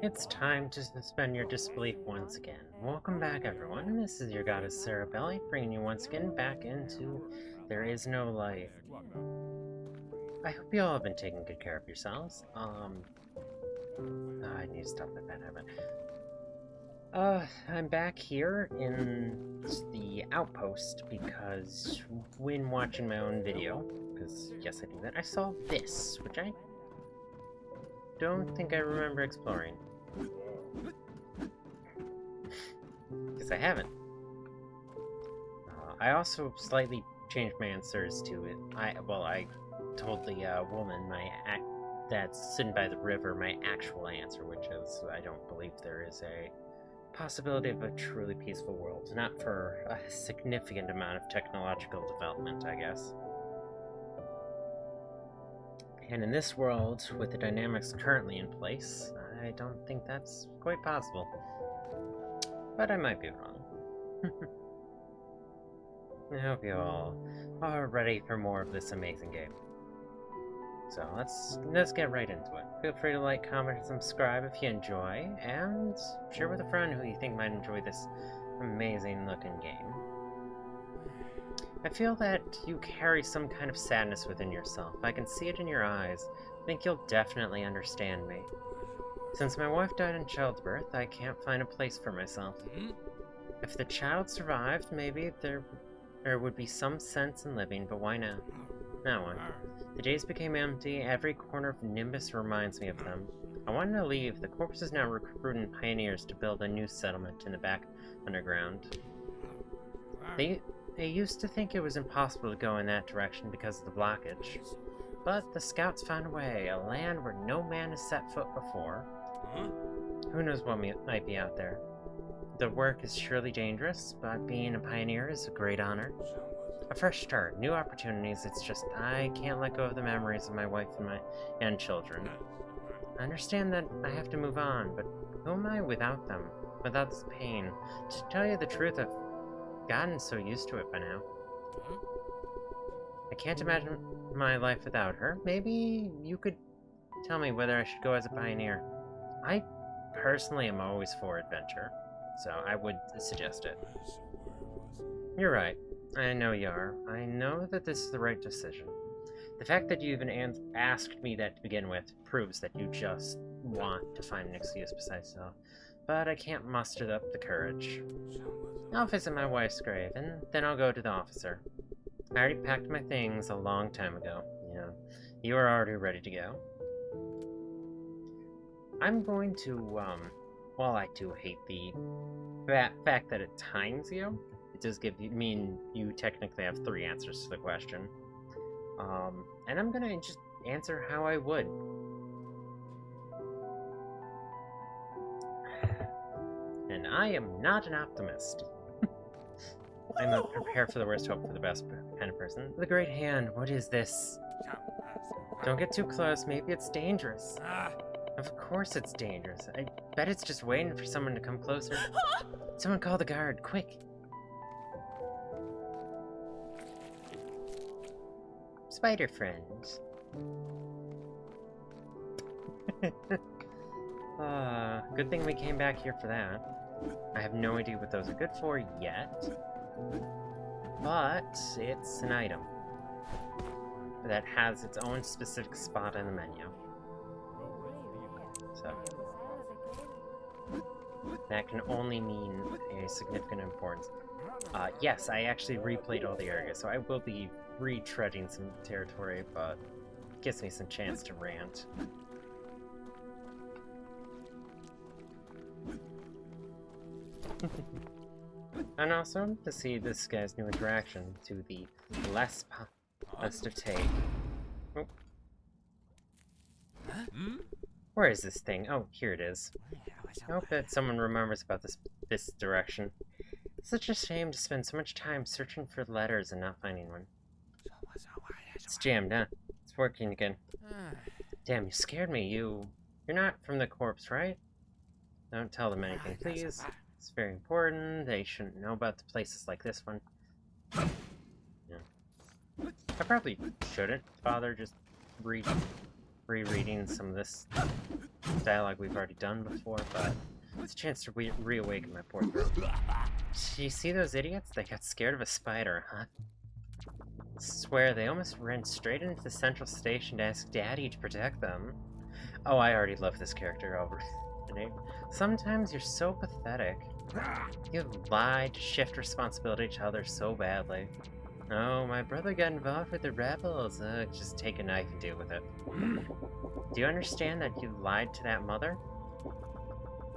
It's time to suspend your disbelief once again. Welcome back, everyone. This is your goddess Sarah Belly, bringing you once again back into There Is No Life. I hope you all have been taking good care of yourselves. I need to stop that bad habit. I'm back here in the outpost because when watching my own video, because yes, I do that, I saw this, which I don't think I remember exploring. Because I haven't. I also slightly changed my answers to it. I told the woman that's sitting by the river my actual answer, which is I don't believe there is a possibility of a truly peaceful world. Not for a significant amount of technological development, I guess. And in this world, with the dynamics currently in place, I don't think that's quite possible. But I might be wrong. I hope you all are ready for more of this amazing game. So let's get right into it. Feel free to like, comment, and subscribe if you enjoy, and share with a friend who you think might enjoy this amazing looking game. I feel that you carry some kind of sadness within yourself. I can see it in your eyes. I think you'll definitely understand me. Since my wife died in childbirth, I can't find a place for myself. If the child survived, maybe there would be some sense in living, but why now? Now what? The days became empty. Every corner of Nimbus reminds me of them. I wanted to leave. The corpse is now recruiting pioneers to build a new settlement in the back underground. They used to think it was impossible to go in that direction because of the blockage. But the scouts found a way, a land where no man has set foot before. Who knows what might be out there. The work is surely dangerous, but being a pioneer is a great honor. A fresh start, new opportunities, it's just I can't let go of the memories of my wife and children. I understand that I have to move on, but who am I without them? Without this pain? To tell you the truth, I've gotten so used to it by now. I can't imagine my life without her. Maybe you could tell me whether I should go as a pioneer. I personally am always for adventure, so I would suggest it. You're right. I know you are. I know that this is the right decision. The fact that you even asked me that to begin with proves that you just want to find an excuse besides self. But I can't muster up the courage. I'll visit my wife's grave, and then I'll go to the officer. I already packed my things a long time ago. You are already ready to go. I'm going to, while I do hate the fact that it times you, it does mean you technically have 3 answers to the question. And I'm gonna just answer how I would. And I am not an optimist. I'm not prepared for the worst, hope for the best kind of person. The Great Hand, what is this? Don't get too close, maybe it's dangerous. Of course it's dangerous. I bet it's just waiting for someone to come closer. Someone call the guard, quick! Spider friends. Good thing we came back here for that. I have no idea what those are good for yet. But it's an item that has its own specific spot in the menu. So that can only mean a significant importance. Yes, I actually replayed all the areas, so I will be retreading some territory, but it gives me some chance to rant. And also to see this guy's new interaction to the less of take. Oh. Where is this thing? Oh, here it is. I hope that someone remembers about this direction. It's such a shame to spend so much time searching for letters and not finding one. It's jammed, huh? It's working again. Damn, you scared me. You're not from the corpse, right? Don't tell them anything, please. It's very important. They shouldn't know about the places like this one. Yeah. I probably shouldn't bother just rereading some of this dialogue we've already done before, but it's a chance to reawaken my poor throat. You see those idiots? They got scared of a spider, huh? Swear they almost ran straight into the central station to ask Daddy to protect them. Oh, I already love this character over. Sometimes you're so pathetic. You lied to shift responsibility to others so badly. Oh, my brother got involved with the rebels. Just take a knife and deal with it. Do you understand that you lied to that mother?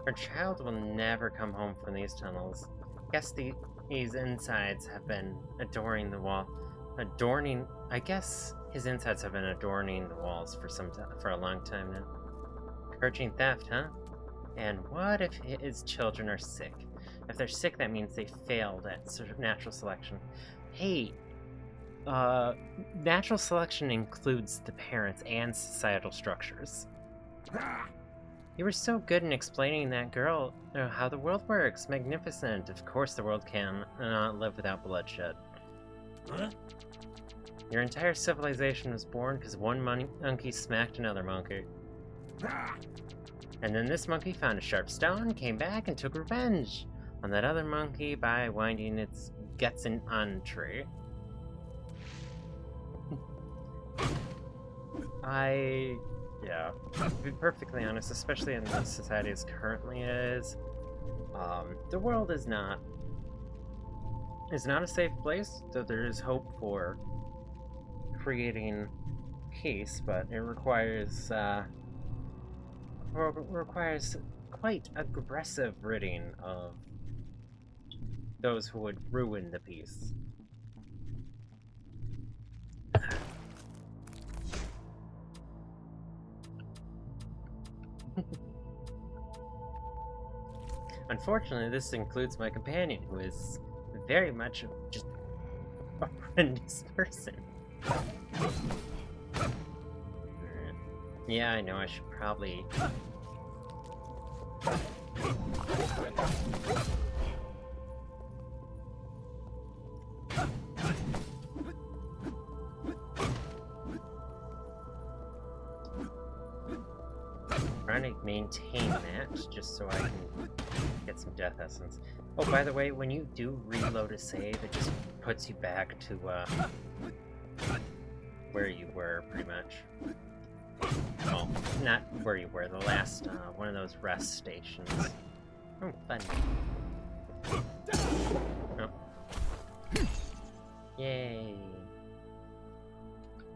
Her child will never come home from these tunnels. Guess these insides have been adorning the wall. I guess his insides have been adorning the walls for a long time now. Encouraging theft, huh? And what if his children are sick? If they're sick, that means they failed at natural selection. Hey, natural selection includes the parents and societal structures. You were so good in explaining that girl how the world works. Magnificent. Of course the world can not live without bloodshed. Huh? Your entire civilization was born because one monkey smacked another monkey. And then this monkey found a sharp stone, came back, and took revenge on that other monkey by winding its guts on a tree. Yeah, to be perfectly honest, especially in the society as currently is, the world is not a safe place, though there is hope for creating peace, but it requires quite aggressive ridding of those who would ruin the peace. Unfortunately, this includes my companion, who is very much just a horrendous person. Yeah, I know, I should probably... trying to maintain that, just so I can get some death essence. Oh, by the way, when you do reload a save, it just puts you back to, where you were, pretty much. Well, not where you were, the last, one of those rest stations. Oh, fun. Oh. Yay.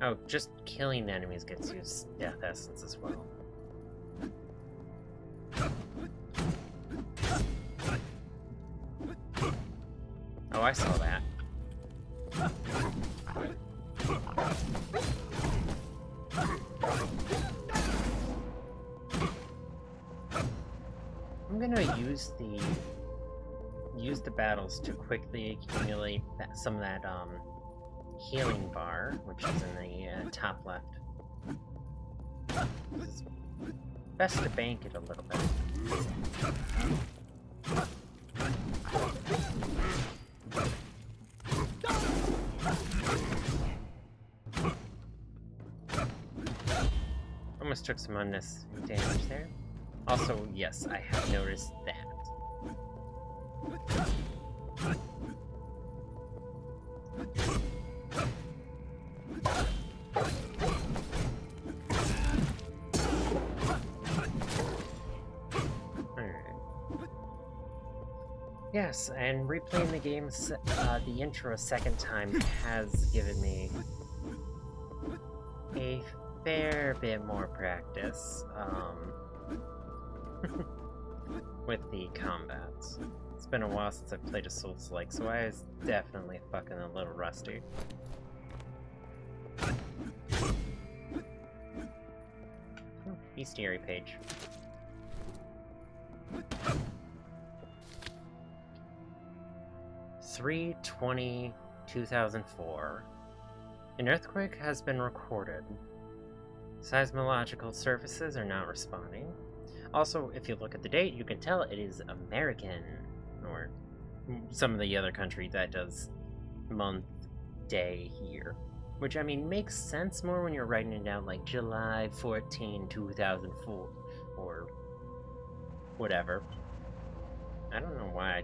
Oh, just killing enemies gets you death essence as well. Oh, I saw that. I'm gonna use the battles to quickly accumulate some of that healing bar, which is in the top left. It's best to bank it a little bit. Almost took some unnecessary damage there. Also, yes, I have noticed that. Yes, and replaying the game, the intro a second time has given me a fair bit more practice with the combats. It's been a while since I've played a Souls-like, so I was definitely fucking a little rusty. Bestiary page. 3/20/2004. An earthquake has been recorded. Seismological surfaces are not responding. Also, if you look at the date, you can tell it is American, or some of the other country that does month, day, year. Which, I mean, makes sense more when you're writing it down like July 14, 2004. or whatever. I don't know why,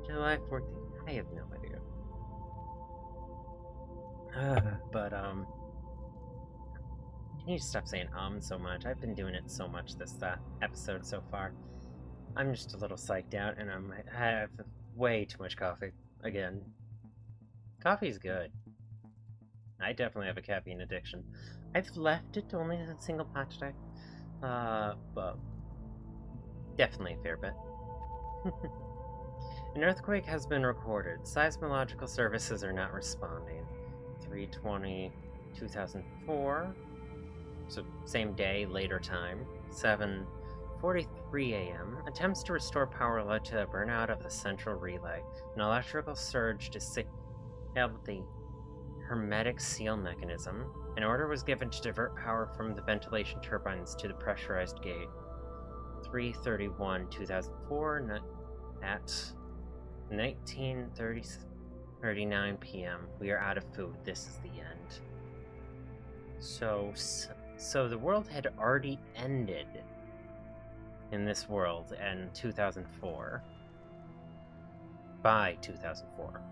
July 14th, I have no idea. But, can you stop saying so much? I've been doing it so much this episode so far. I'm just a little psyched out, and I have way too much coffee. Again. Coffee's good. I definitely have a caffeine addiction. I've left it to only a single pot today. But definitely a fair bit. An earthquake has been recorded. Seismological services are not responding. 3/20/2004. So same day, later time. 7:43 a.m. Attempts to restore power led to a burnout of the central relay. An electrical surge disabled the hermetic seal mechanism. An order was given to divert power from the ventilation turbines to the pressurized gate. 3/31/2004 at 19:39 p.m. We are out of food. This is the end. So the world had already ended in this world in 2004. By 2004.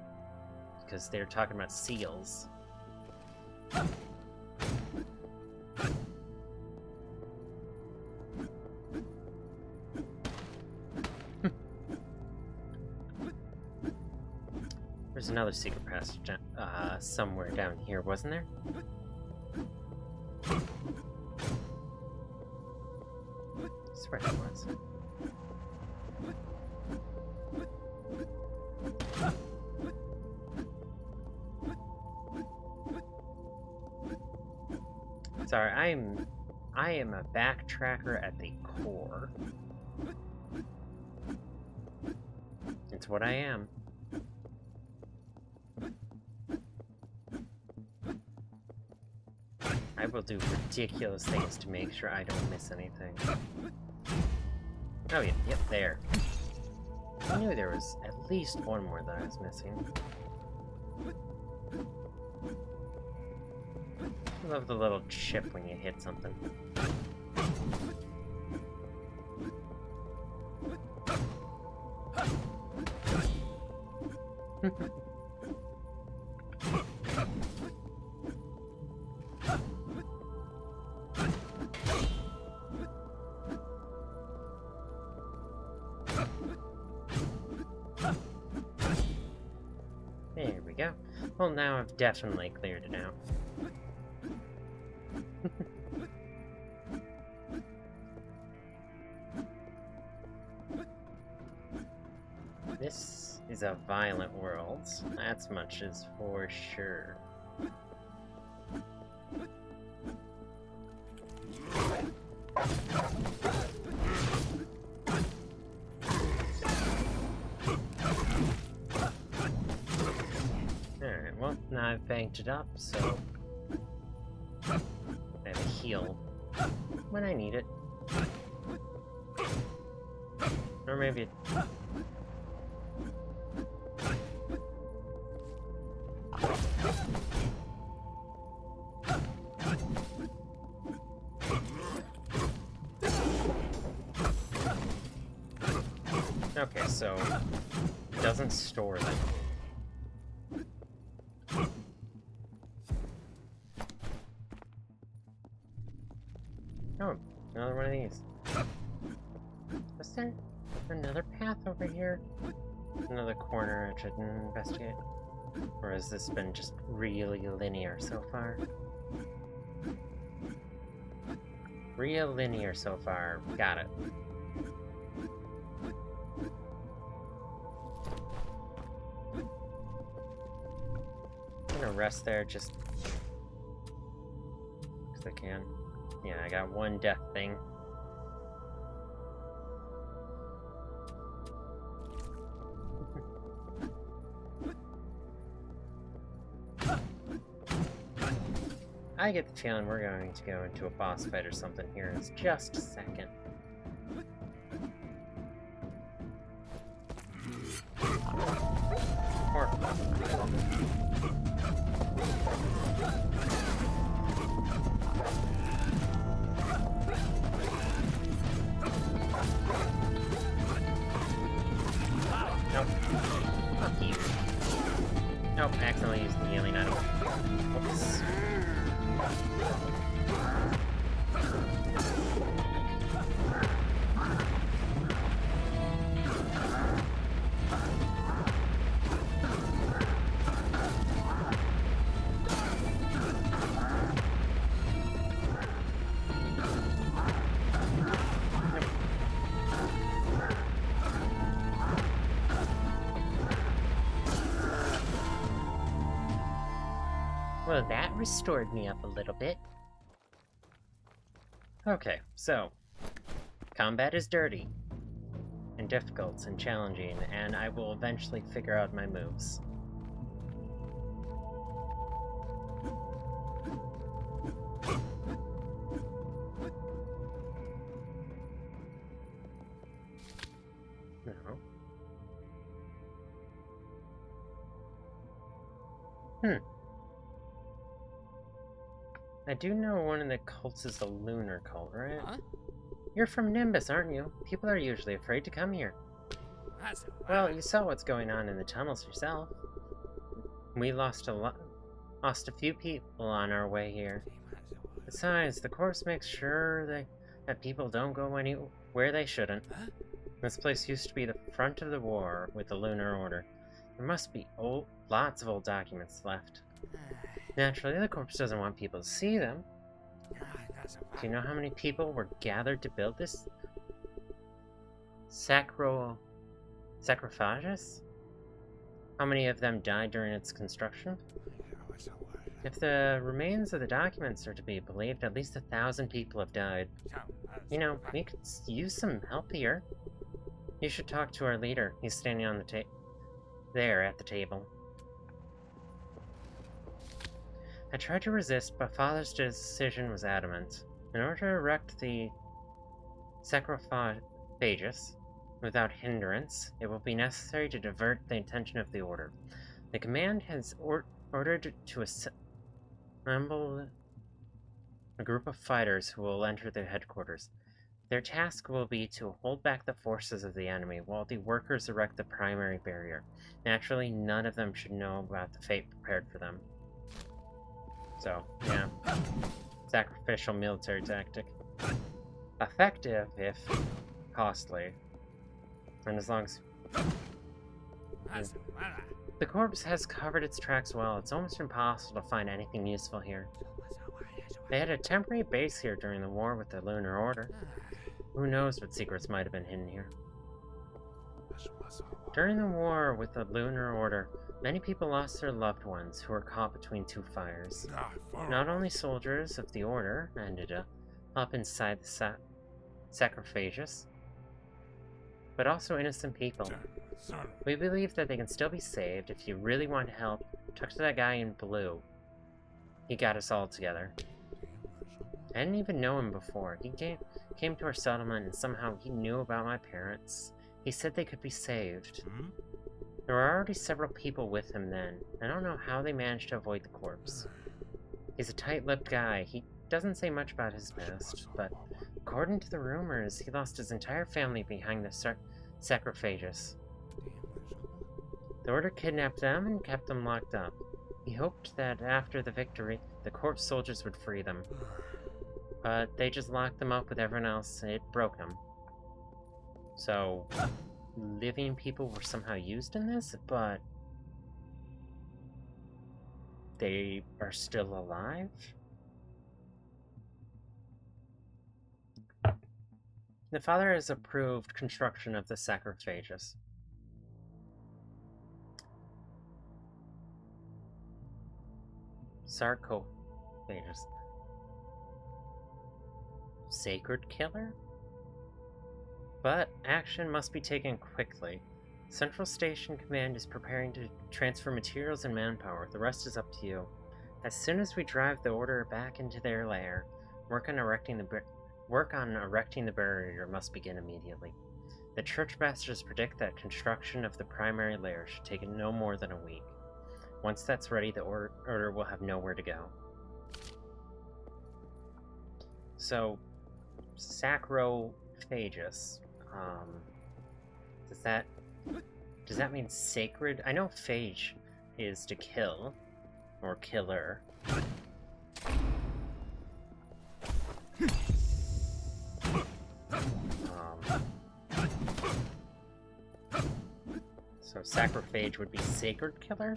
Because they're talking about seals. There's another secret passage somewhere down here, wasn't there? I swear there was. Sorry, I am a backtracker at the core. It's what I am. I will do ridiculous things to make sure I don't miss anything. Oh yeah, yep, there. I knew there was at least one more that I was missing. I love the little chip when you hit something. There we go. Well, now I've definitely cleared it out. This is a violent world. That's much is for sure. Alright, well, now I've banked it up, so I have a heal when I need it. Or maybe it... Okay, so it doesn't store them. Oh, another one of these. Was there another path over here? Another corner I should investigate? Or has this been just really linear so far? Real linear so far. Got it. I'm gonna rest there just because I can. Yeah, I got one death thing. I get the feeling we're going to go into a boss fight or something here in just a second. Or... Well, that restored me up a little bit. Okay, so combat is dirty and difficult and challenging, and I will eventually figure out my moves. No. I do know one of the cults is the lunar cult, right? Huh? You're from Nimbus, aren't you? People are usually afraid to come here. Well, you saw what's going on in the tunnels yourself. We lost a few people on our way here. Besides, the corpse makes sure that people don't go anywhere they shouldn't. This place used to be the front of the war with the Lunar Order. There must be lots of old documents left. Naturally, the corpse doesn't want people to see them. Do you know how many people were gathered to build this sarcophagus? How many of them died during its construction? If the remains of the documents are to be believed, at least 1,000 people have died. You know, we could use some help here. You should talk to our leader. He's standing on the there at the table. I tried to resist, but Father's decision was adamant. In order to erect the sarcophagus without hindrance, it will be necessary to divert the attention of the Order. The command has ordered to assemble a group of fighters who will enter their headquarters. Their task will be to hold back the forces of the enemy while the workers erect the primary barrier. Naturally, none of them should know about the fate prepared for them. So, yeah. Sacrificial military tactic. Effective, if costly. And as long as... The corpse has covered its tracks well. It's almost impossible to find anything useful here. They had a temporary base here during the war with the Lunar Order. Who knows what secrets might have been hidden here. During the war with the Lunar Order, many people lost their loved ones who were caught between two fires. Not only soldiers of the Order ended up inside the sarcophagus, but also innocent people. We believe that they can still be saved. If you really want help, talk to that guy in blue. He got us all together. I didn't even know him before. He came to our settlement and somehow he knew about my parents. He said they could be saved. There were already several people with him then. I don't know how they managed to avoid the corpse. He's a tight-lipped guy. He doesn't say much about his past, but according to the rumors, he lost his entire family behind the sarcophagus. The Order kidnapped them and kept them locked up. He hoped that after the victory, the corpse soldiers would free them. But they just locked them up with everyone else, and it broke him. So, living people were somehow used in this, but they are still alive? The Father has approved construction of the sarcophagus. Sarcophagus. Sacred killer? But action must be taken quickly. Central Station Command is preparing to transfer materials and manpower. The rest is up to you. As soon as we drive the Order back into their lair, work on erecting the barrier must begin immediately. The Church Masters predict that construction of the primary lair should take no more than a week. Once that's ready, the Order will have nowhere to go. So, sarcophagus. Does that mean sacred? I know phage is to kill, or killer. So sarcophage would be sacred killer?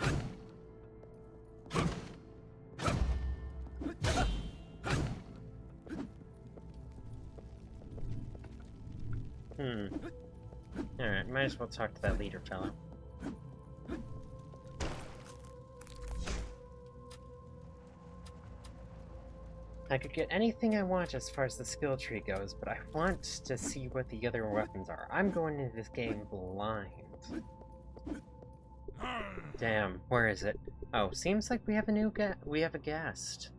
Alright, might as well talk to that leader fellow. I could get anything I want as far as the skill tree goes, but I want to see what the other weapons are. I'm going into this game blind. Damn, where is it? Oh, seems like we have a guest.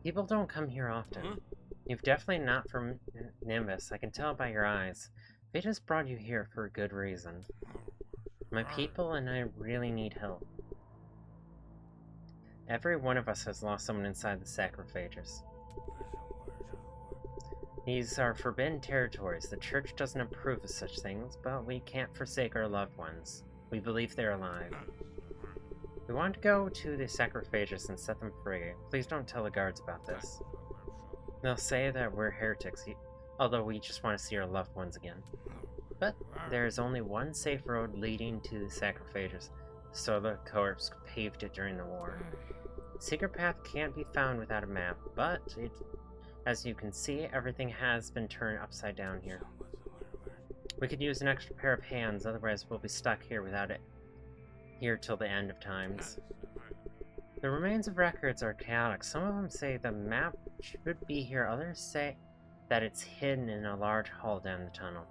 People don't come here often. You've definitely not from Nimbus, I can tell by your eyes. Fate has brought you here for a good reason. My people and I really need help. Every one of us has lost someone inside the sarcophagus. These are forbidden territories. The church doesn't approve of such things, but we can't forsake our loved ones. We believe they're alive. We want to go to the sarcophagus and set them free. Please don't tell the guards about this. They'll say that we're heretics, although we just want to see our loved ones again. But there is only one safe road leading to the sarcophagus, so the corpse paved it during the war. The secret path can't be found without a map, but as you can see, everything has been turned upside down here. We could use an extra pair of hands, otherwise we'll be stuck here without it here till the end of times. The remains of records are chaotic. Some of them say the map should be here, others say that it's hidden in a large hall down the tunnel.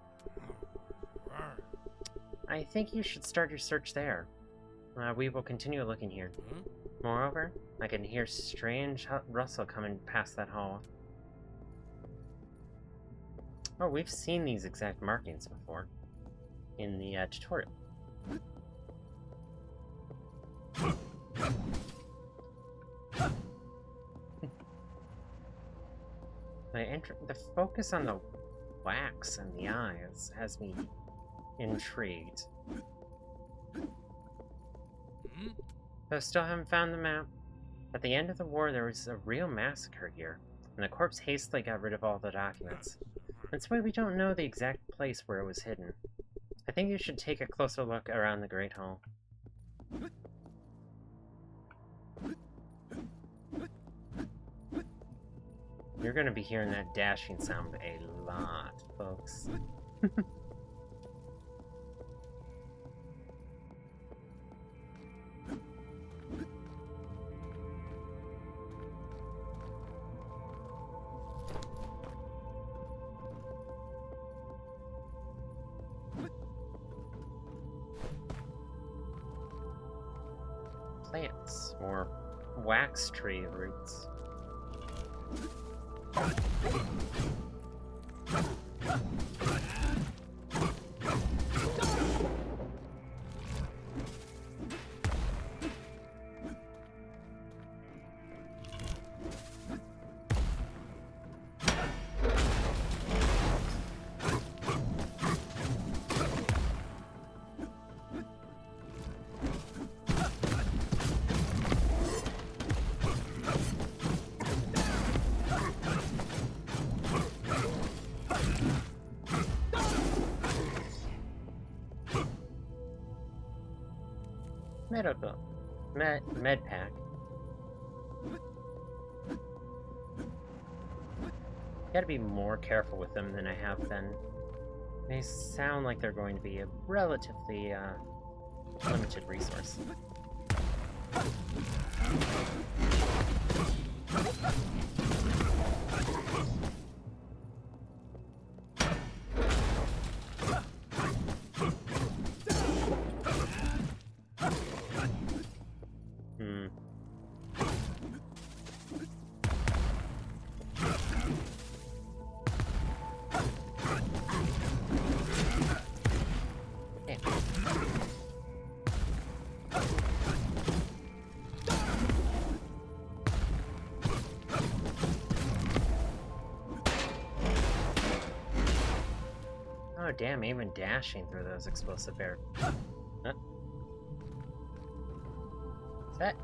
I think you should start your search there. We will continue looking here. Moreover, I can hear strange rustle coming past that hall. Oh, we've seen these exact markings before in the tutorial. The focus on the wax and the eyes has me intrigued. Though still haven't found the map. At the end of the war, there was a real massacre here, and the corpse hastily got rid of all the documents. That's why we don't know the exact place where it was hidden. I think you should take a closer look around the Great Hall. You're gonna be hearing that dashing sound a lot, folks. Plants, or wax tree roots. Med pack. Gotta be more careful with them than I have been. They sound like they're going to be a relatively limited resource. Oh damn, even dashing through those explosive air. Huh? Is that?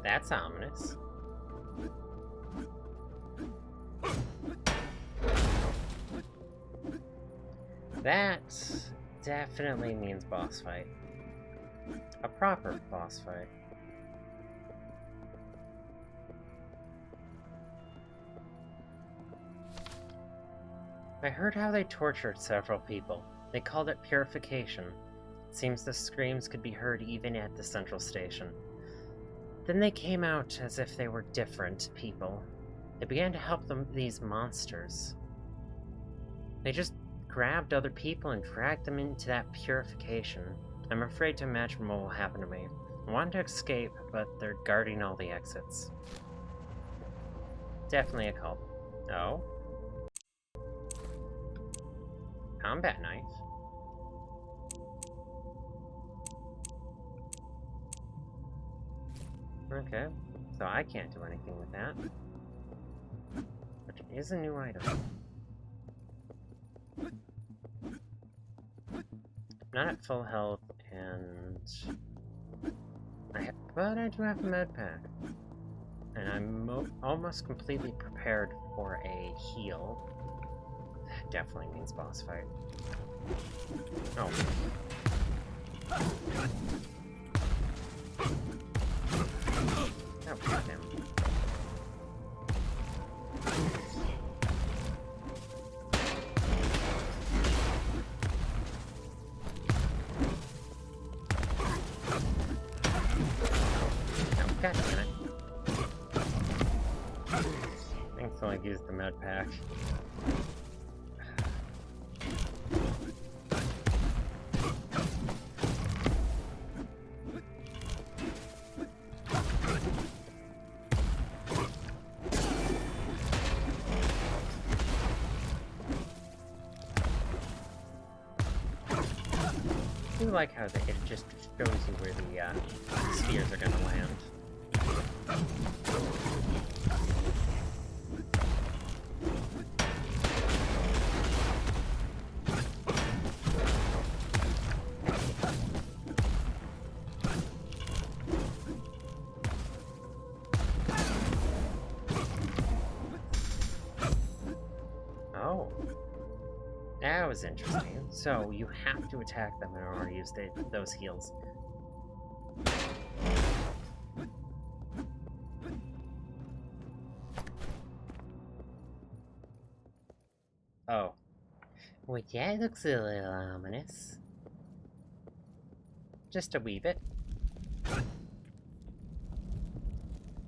That's ominous. That definitely means boss fight. A proper boss fight. I heard how they tortured several people. They called it purification. Seems the screams could be heard even at the central station. Then they came out as if they were different people. They began to help these monsters. They just grabbed other people and dragged them into that purification. I'm afraid to imagine what will happen to me. I want to escape, but they're guarding all the exits. Definitely a cult. Oh? Combat knife? Okay, so I can't do anything with that. But it is a new item. Not at full health, and but I do have a med pack, and I'm almost completely prepared for a heal. That definitely means boss fight. Oh. Oh, goddamn. God damn it. Thankfully, I've used the med pack. I do like how it just shows you where the spheres are going to land. Oh. That was interesting. So, you have to attack them in order to use those heals. Oh. Well, that looks a little ominous. Just a wee bit.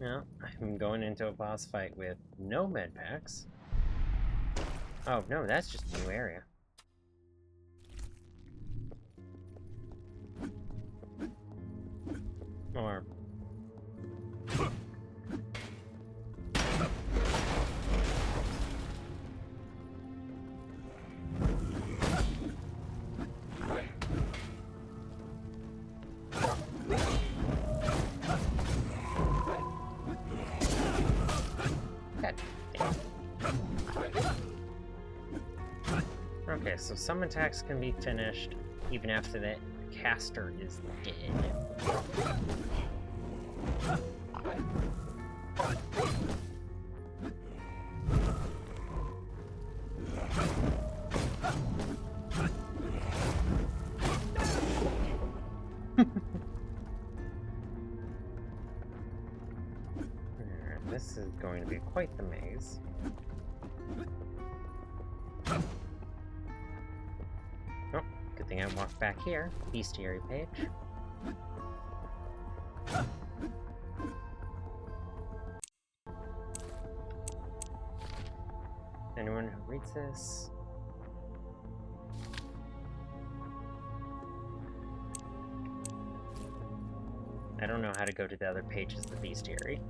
No, I'm going into a boss fight with no med packs. Oh, no, that's just a new area. Or... Okay, so some attacks can be finished even after the caster is dead. Alright, this is going to be quite the maze. Oh, good thing I walked back here. Bestiary page. Anyone who reads this? I don't know how to go to the other pages of the bestiary.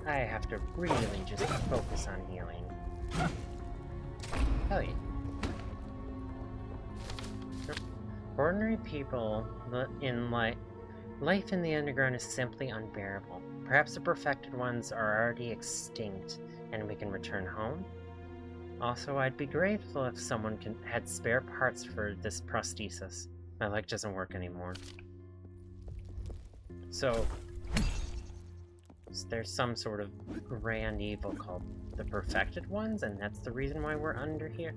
I have to really just focus on healing. Hell yeah. Ordinary people in life in the underground is simply unbearable. Perhaps the perfected ones are already extinct and we can return home? Also, I'd be grateful if someone had spare parts for this prosthesis. My leg doesn't work anymore. So, there's some sort of grand evil called the Perfected Ones, and that's the reason why we're underground?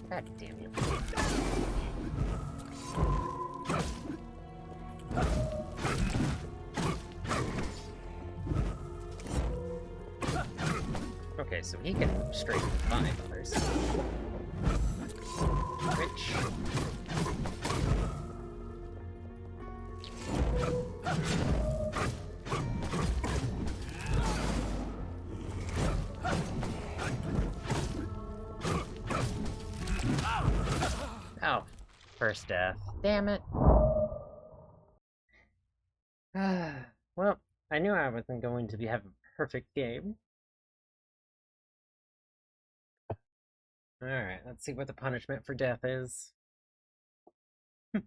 God damn you. Okay, so he can straight find others. Which... Oh, first death. Damn it. Well, I knew I wasn't going to have a perfect game. Alright, let's see what the punishment for death is. So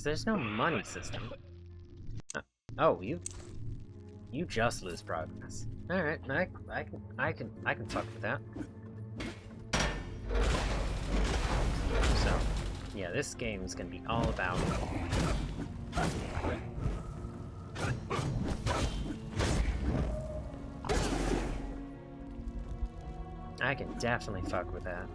there's no money system. Oh, you just lose progress. Alright, I can fuck with that. So, yeah, this game is gonna be all about I can definitely fuck with that.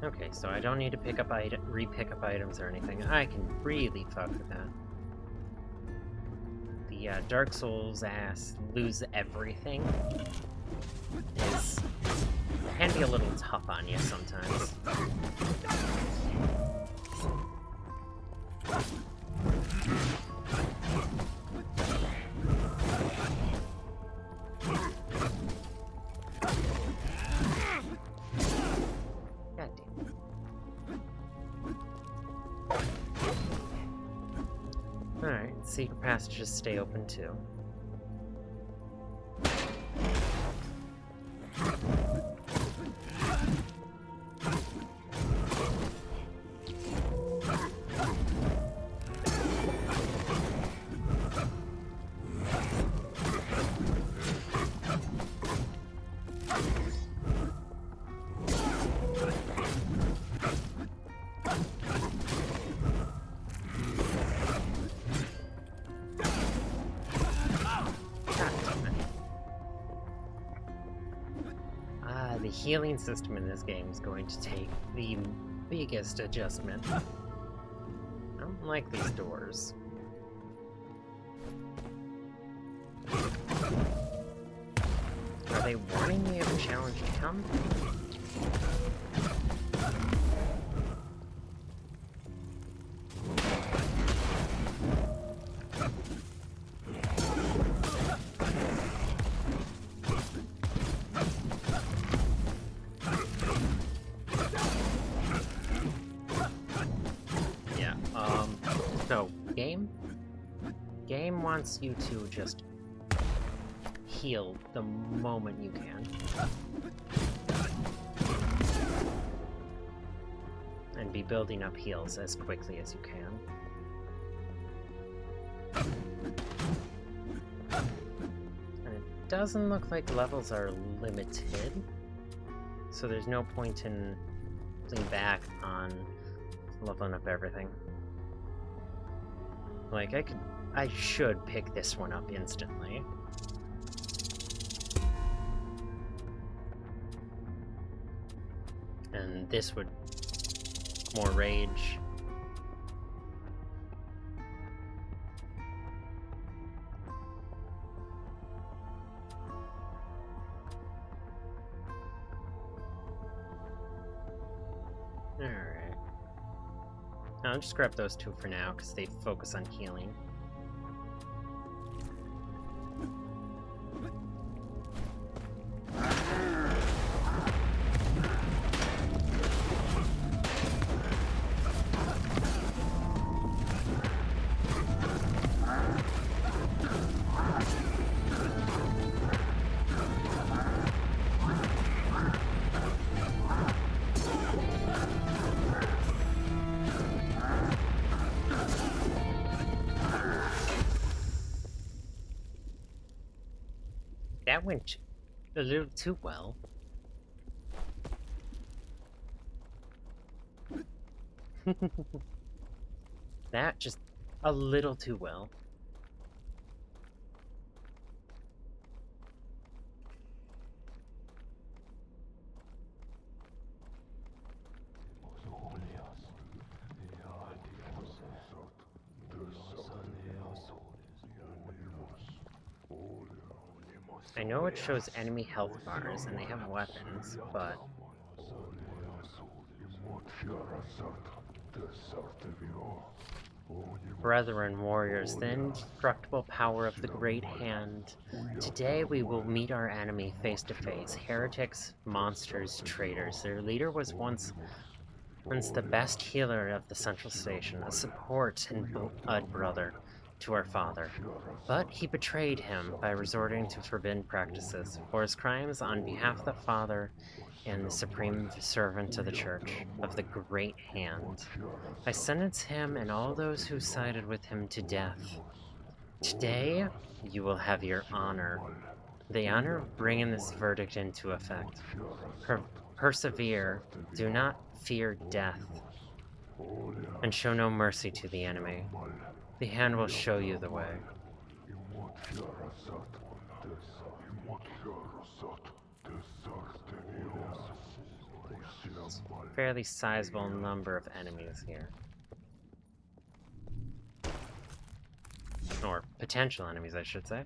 Okay, so I don't need to re-pick up items or anything. I can really fuck with that. The Dark Souls ass lose everything can be a little tough on you sometimes. God damn. Alright, secret passages stay open too. The healing system in this game is going to take the biggest adjustment. I don't like these doors. Are they warning me of a challenge to come? So, game wants you to just heal the moment you can. And be building up heals as quickly as you can. And it doesn't look like levels are limited, so there's no point in pulling back on leveling up everything. Like, I should pick this one up instantly. And this would more rage. Alright. I'll just grab those two for now, because they focus on healing. went a little too well. That just a little too well. I know it shows enemy health bars and they have weapons, but brethren, warriors, the indestructible power of the great hand. Today we will meet our enemy face to face. Heretics, monsters, traitors. Their leader was once the best healer of the Central Station, a support and blood brother to our father. But he betrayed him by resorting to forbidden practices. For his crimes on behalf of the Father and the supreme servant of the Church, of the Great Hand, I sentence him and all those who sided with him to death. Today, you will have your honor. The honor of bringing this verdict into effect. Persevere, do not fear death, and show no mercy to the enemy. The hand will show you the way. Fairly sizable number of enemies here. Or potential enemies, I should say.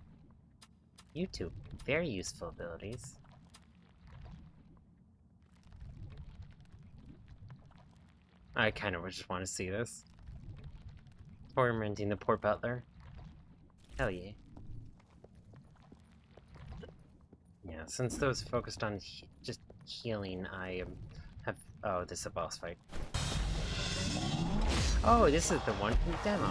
You two, very useful abilities. I kind of just want to see this. Tormenting the poor butler. Hell yeah. Yeah, since those focused on just healing, I have... Oh, this is a boss fight. Oh, this is the one from the demo.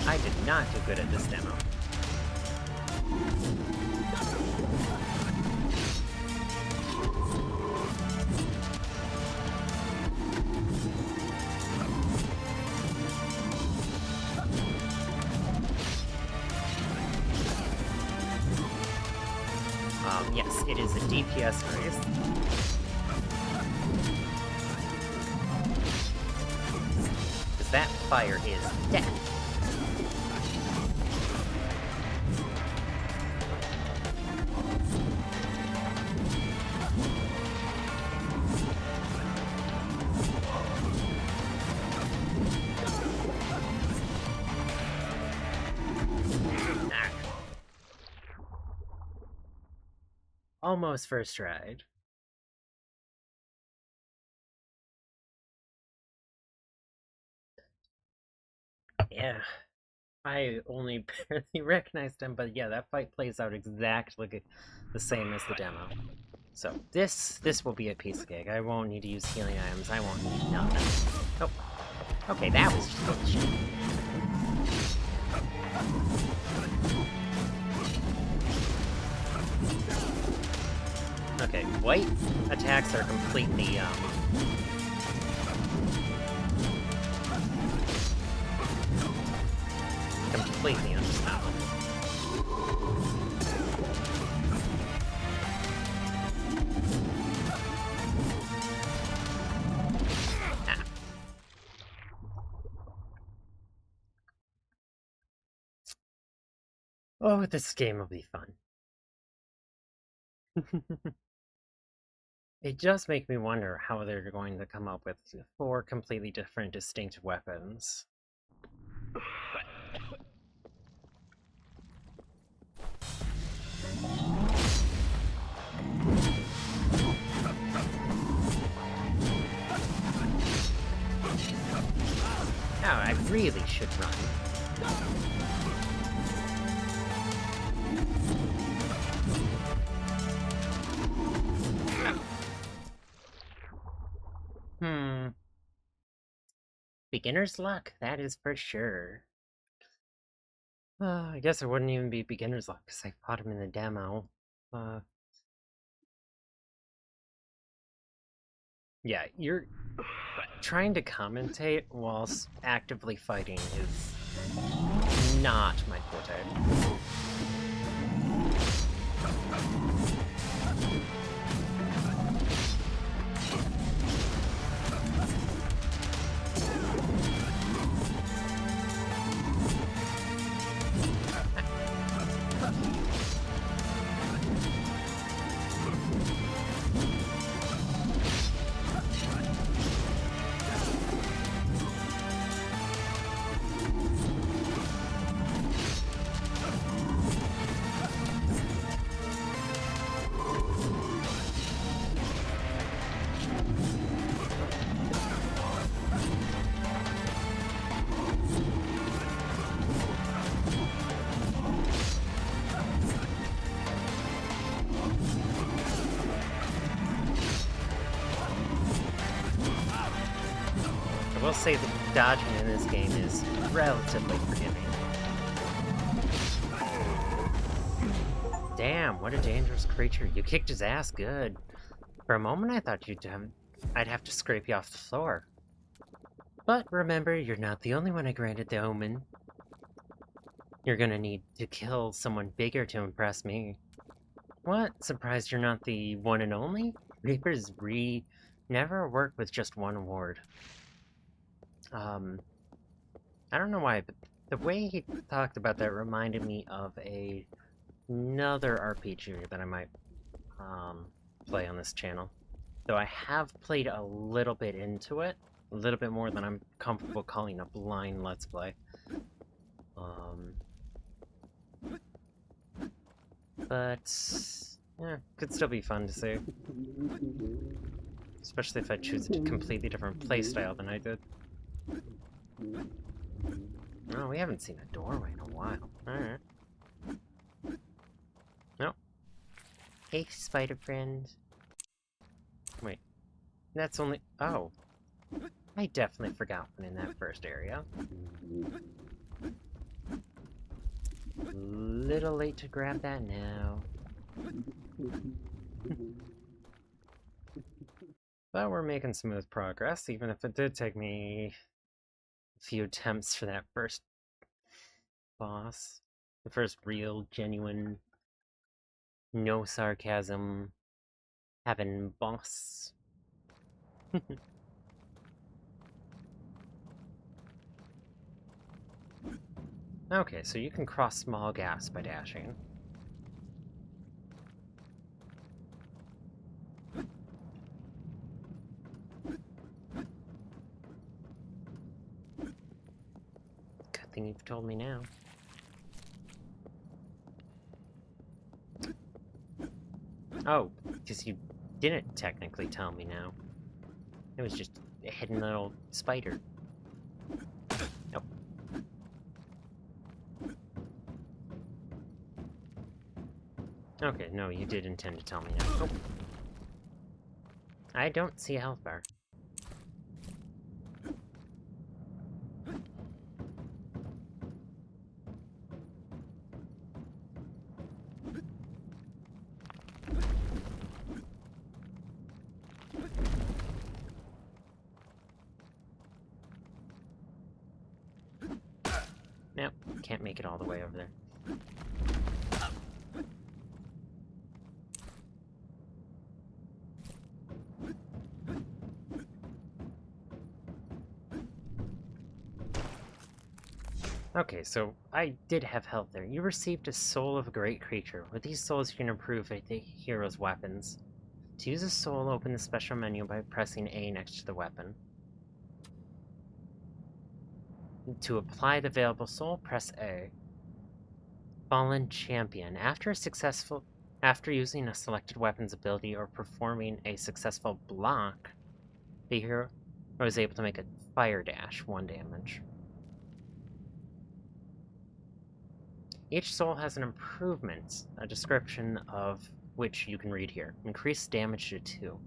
I did not do good at this demo. Yes, it is a DPS race. Because that fire is death. Almost first ride. Yeah. I only barely recognized him, but yeah, that fight plays out exactly the same as the demo. So this will be a piece of cake. I won't need to use healing items. I won't need nothing. Oh. Okay, that was just bullshit. Okay, white attacks are completely, completely unstoppable. Ah. Oh, this game will be fun. It just makes me wonder how they're going to come up with 4 completely different, distinct weapons. Now, I really should run. Beginner's luck, that is for sure. I guess it wouldn't even be beginner's luck because I fought him in the demo. Yeah, you're trying to commentate whilst actively fighting is not my forte. I will say that dodging in this game is relatively forgiving. Damn, what a dangerous creature. You kicked his ass good. For a moment I thought I'd have to scrape you off the floor. But remember, you're not the only one I granted the omen. You're gonna need to kill someone bigger to impress me. What? Surprised you're not the one and only? Reapers never work with just one ward. I don't know why, but the way he talked about that reminded me of another RPG that I might play on this channel. Though I have played a little bit into it, a little bit more than I'm comfortable calling a blind Let's Play. But yeah, could still be fun to see. Especially if I choose a completely different playstyle than I did. Oh, we haven't seen a doorway in a while. Alright. Nope. Hey, spider friend. Wait. That's only... Oh. I definitely forgot one in that first area. Little late to grab that now. But we're making smooth progress, even if it did take me a few attempts for that first boss. The first real, genuine, no sarcasm, having boss. Okay, so you can cross small gaps by dashing. Good thing you've told me now. Oh, because you didn't technically tell me now. It was just a hidden little spider. Nope. Okay, no, you did intend to tell me now. Oh. I don't see a health bar. Nope, can't make it all the way over there. Okay, so I did have health there. You received a soul of a great creature. With these souls, you can improve the hero's weapons. To use a soul, open the special menu by pressing A next to the weapon. To apply the available soul, press A. Fallen Champion. After using a selected weapon's ability or performing a successful block, the hero is able to make a fire dash, 1 damage. Each soul has an improvement, a description of which you can read here. Increased damage to 2.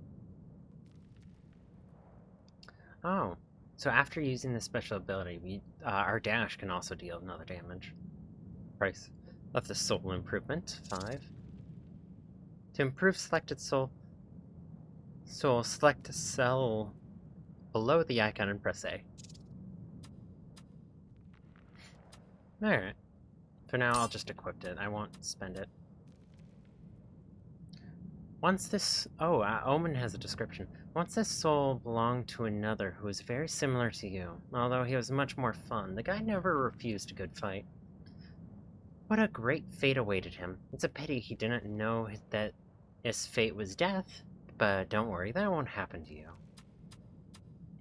Oh, so after using this special ability, our dash can also deal another damage. Price of the soul improvement, 5. To improve selected soul, So I'll select a cell below the icon and press A. Alright. For now, I'll just equip it. I won't spend it. Once this... Oh, Omen has a description. Once this soul belonged to another who was very similar to you. Although he was much more fun, the guy never refused a good fight. What a great fate awaited him. It's a pity he didn't know that his fate was death, but don't worry, that won't happen to you.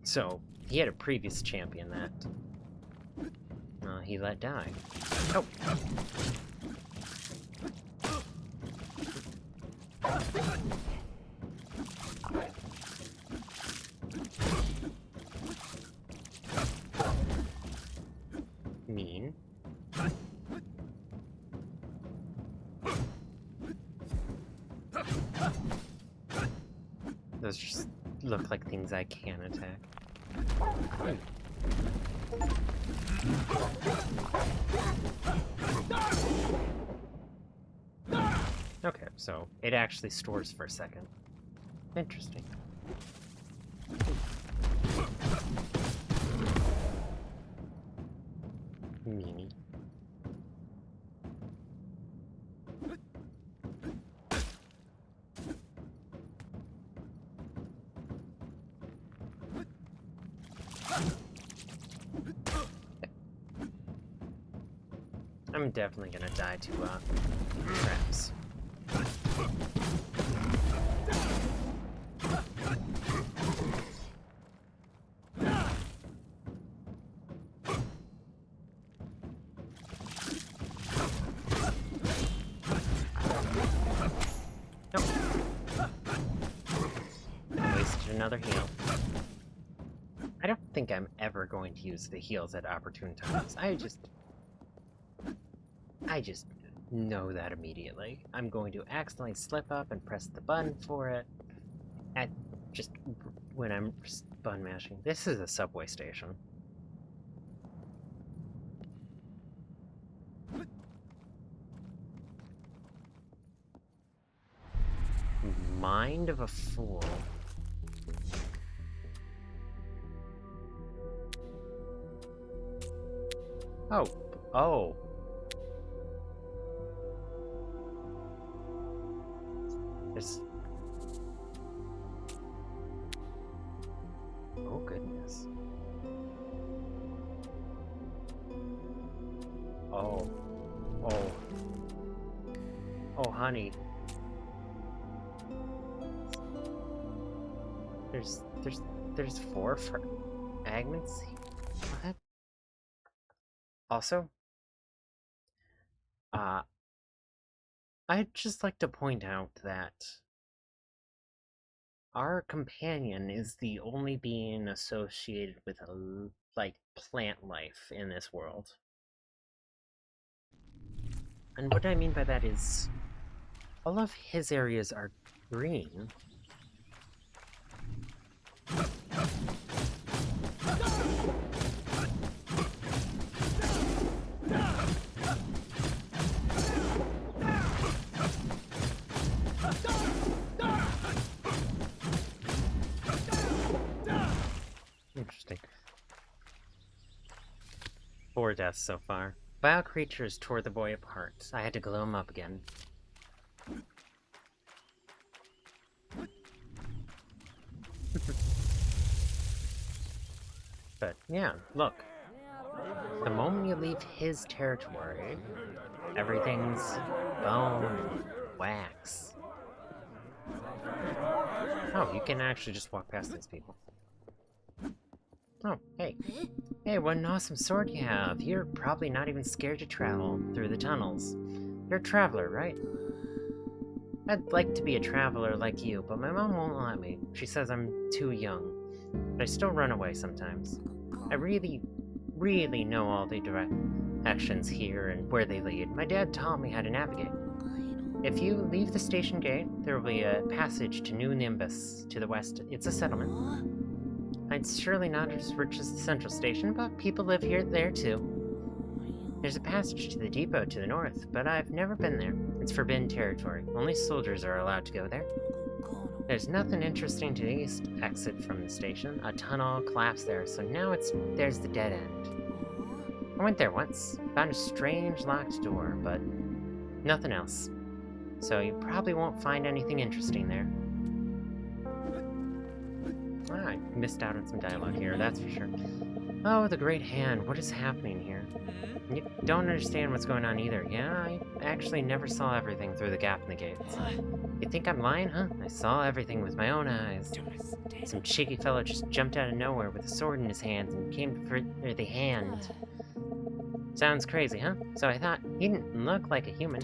So, he had a previous champion that he let die. Oh! Mean. Those just look like things I can attack. Okay, so it actually stores for a second. Interesting. Meanie. I'm definitely gonna die to traps. Nope. Wasted another heal. I don't think I'm ever going to use the heals at opportune times. I just know that immediately. I'm going to accidentally slip up and press the button for it at just when I'm button mashing. This is a subway station. Mind of a fool. Oh. Oh. There's... Oh, goodness. Oh. Oh. Oh, honey. There's 4 fragments? What? Also, I'd just like to point out that our companion is the only being associated with, like, plant life in this world. And what I mean by that is, all of his areas are green. Interesting. 4 deaths so far. Vile creatures tore the boy apart. I had to glue him up again. But yeah, look. The moment you leave his territory, everything's bone, wax. Oh, you can actually just walk past these people. Oh, hey. Hey, what an awesome sword you have. You're probably not even scared to travel through the tunnels. You're a traveler, right? I'd like to be a traveler like you, but my mom won't let me. She says I'm too young. But I still run away sometimes. I really know all the directions here and where they lead. My dad taught me how to navigate. If you leave the station gate, there will be a passage to New Nimbus to the west. It's a settlement. It's surely not as rich as the central station, but people live there too. There's a passage to the depot to the north, but I've never been there. It's forbidden territory. Only soldiers are allowed to go there. There's nothing interesting to the east exit from the station. A tunnel collapsed there, so now there's the dead end. I went there once, found a strange locked door, but nothing else. So you probably won't find anything interesting there. Ah, I missed out on some dialogue here, that's for sure. Oh, the Great Hand, what is happening here? You don't understand what's going on either. Yeah, I actually never saw everything through the gap in the gates. You think I'm lying, huh? I saw everything with my own eyes. Some cheeky fellow just jumped out of nowhere with a sword in his hands and came for the hand. Sounds crazy, huh? So I thought, he didn't look like a human.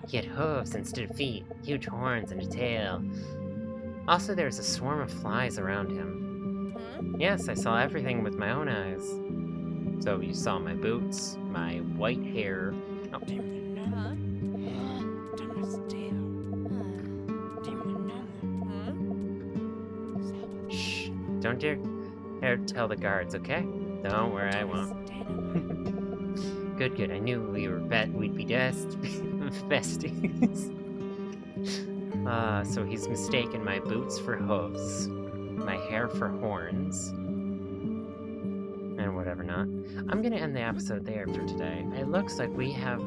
He had hooves instead of feet, huge horns and a tail. Also, there was a swarm of flies around him. Yes, I saw everything with my own eyes. So you saw my boots, my white hair. Oh. Shh, don't dare tell the guards, okay? Don't worry, I won't. Good, I knew we'd be besties. So he's mistaken my boots for hooves, my hair for horns, and whatever not. I'm gonna end the episode there for today. It looks like we have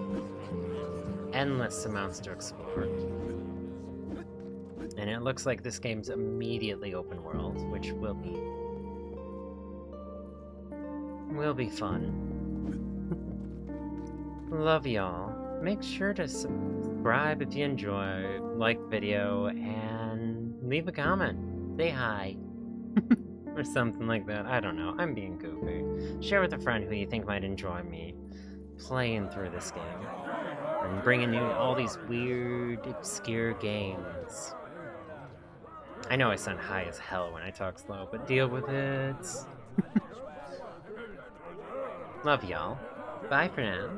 endless amounts to explore. And it looks like this game's immediately open world, which will be fun. Love y'all. Make sure to subscribe if you enjoy, like the video, and leave a comment. Say hi. Or something like that. I don't know. I'm being goofy. Share with a friend who you think might enjoy me playing through this game. And bringing you all these weird, obscure games. I know I sound high as hell when I talk slow, but deal with it. Love y'all. Bye for now.